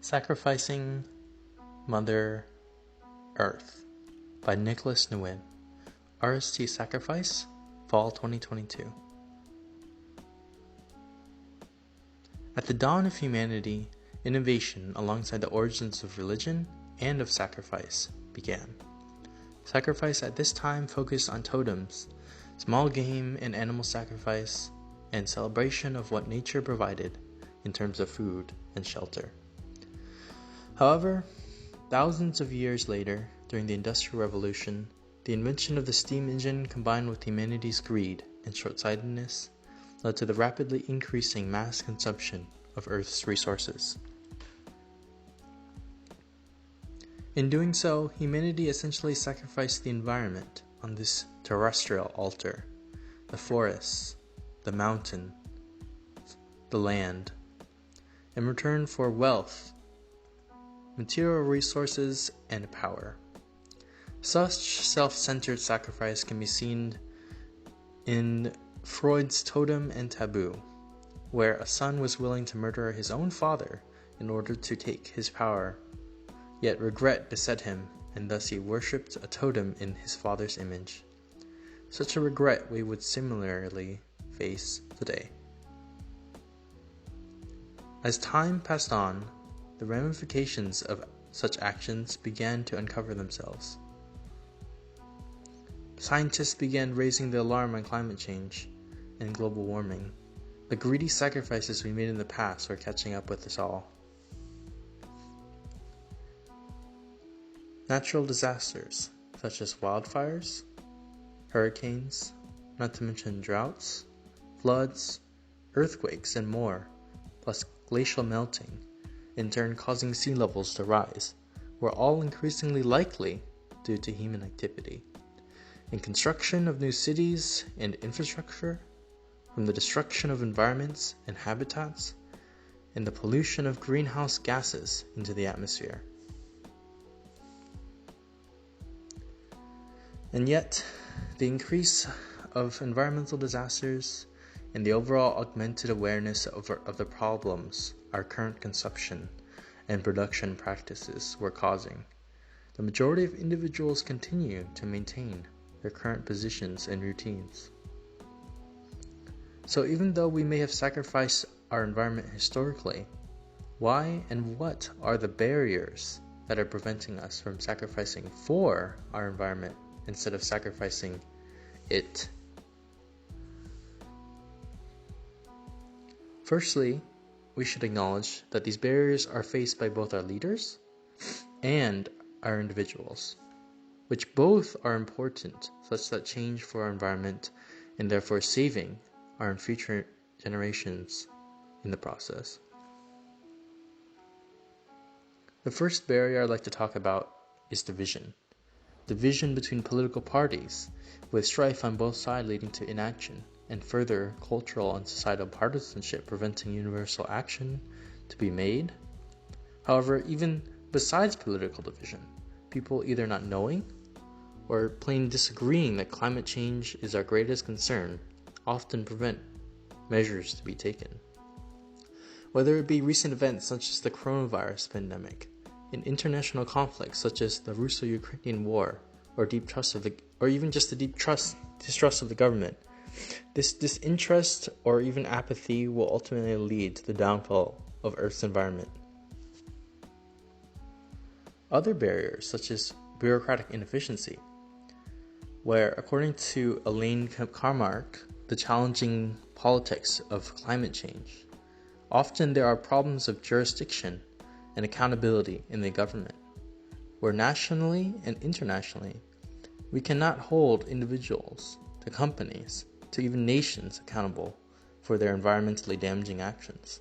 Sacrificing Mother Earth by Nicholas Nguyen. RST Sacrifice, Fall 2022. At the dawn of humanity, innovation alongside the origins of religion and of sacrifice began. Sacrifice at this time focused on totems, small game and animal sacrifice, and celebration of what nature provided in terms of food and shelter. However, thousands of years later, during the Industrial Revolution, the invention of the steam engine combined with humanity's greed and short-sightedness led to the rapidly increasing mass consumption of Earth's resources. In doing so, humanity essentially sacrificed the environment on this terrestrial altar: the forests, the mountain, the land, in return for wealth, material resources, and power. Such self-centered sacrifice can be seen in Freud's Totem and Taboo, where a son was willing to murder his own father in order to take his power, yet regret beset him, and thus he worshipped a totem in his father's image. Such a regret we would similarly face today. As time passed on, the ramifications of such actions began to uncover themselves. Scientists began raising the alarm on climate change and global warming. The greedy sacrifices we made in the past were catching up with us all. Natural disasters, such as wildfires, hurricanes, not to mention droughts, floods, earthquakes, and more, plus glacial melting, in turn causing sea levels to rise, were all increasingly likely due to human activity. In construction of new cities and infrastructure, from the destruction of environments and habitats, and the pollution of greenhouse gases into the atmosphere. And yet, the increase of environmental disasters and the overall augmented awareness of the problems our current consumption and production practices were causing, the majority of individuals continue to maintain their current positions and routines. So even though we may have sacrificed our environment historically, why and what are the barriers that are preventing us from sacrificing for our environment instead of sacrificing it? Firstly, we should acknowledge that these barriers are faced by both our leaders and our individuals, which both are important such that change for our environment and therefore saving our future generations in the process. The first barrier I'd like to talk about is division. Division between political parties, with strife on both sides leading to inaction, and further cultural and societal partisanship preventing universal action to be made. However, even besides political division, people either not knowing or plain disagreeing that climate change is our greatest concern often prevent measures to be taken. Whether it be recent events such as the coronavirus pandemic, in international conflicts such as the Russo-Ukrainian war, or distrust of the government, this disinterest or even apathy will ultimately lead to the downfall of Earth's environment. Other barriers, such as bureaucratic inefficiency, where, according to Elaine Carmark, the challenging politics of climate change, often there are problems of jurisdiction and accountability in the government, where nationally and internationally we cannot hold individuals to companies to even nations accountable for their environmentally damaging actions.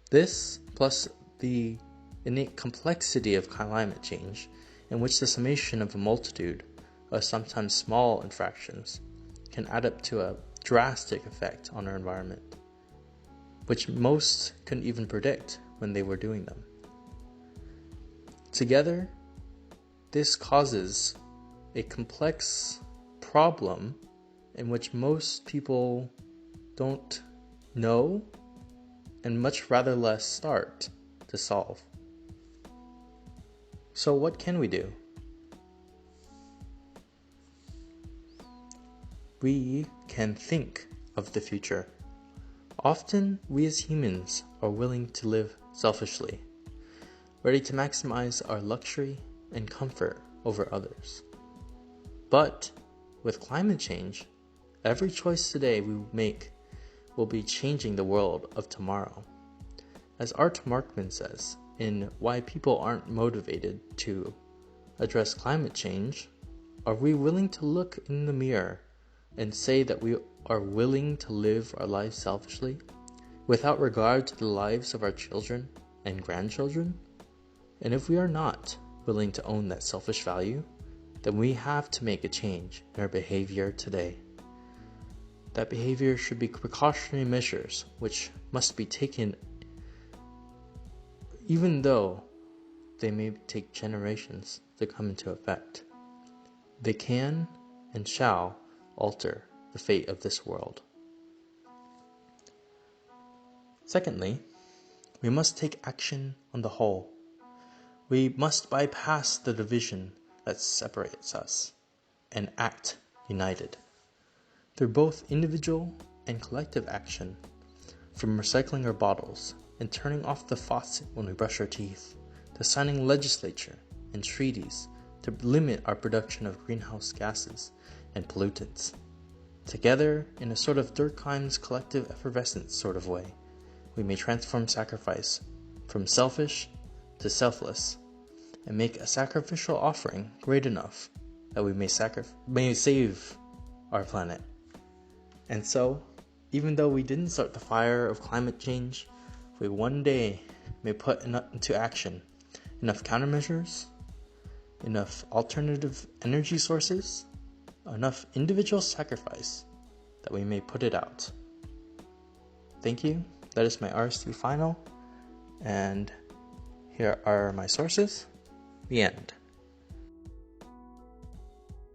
This, plus the innate complexity of climate change, in which the summation of a multitude of sometimes small infractions can add up to a drastic effect on our environment, which most couldn't even predict when they were doing them. Together, this causes a complex problem in which most people don't know and much rather less start to solve. So what can we do? We can think of the future. Often, we as humans are willing to live selfishly, ready to maximize our luxury and comfort over others. But with climate change, every choice today we make will be changing the world of tomorrow. As Art Markman says in Why People Aren't Motivated to Address Climate Change, are we willing to look in the mirror and say that we are willing to live our lives selfishly, without regard to the lives of our children and grandchildren? And if we are not willing to own that selfish value, then we have to make a change in our behavior today. That behavior should be precautionary measures which must be taken even though they may take generations to come into effect. They can and shall alter the fate of this world. Secondly, we must take action on the whole. We must bypass the division that separates us and act united. Through both individual and collective action, from recycling our bottles and turning off the faucet when we brush our teeth, to signing legislature and treaties to limit our production of greenhouse gases and pollutants. Together, in a sort of Durkheim's collective effervescence sort of way, we may transform sacrifice from selfish to selfless and make a sacrificial offering great enough that we may save our planet. And so, even though we didn't start the fire of climate change, we one day may put into action enough countermeasures, enough alternative energy sources, enough individual sacrifice that we may put it out. Thank you. That is my RST Final, and here are my sources. The end.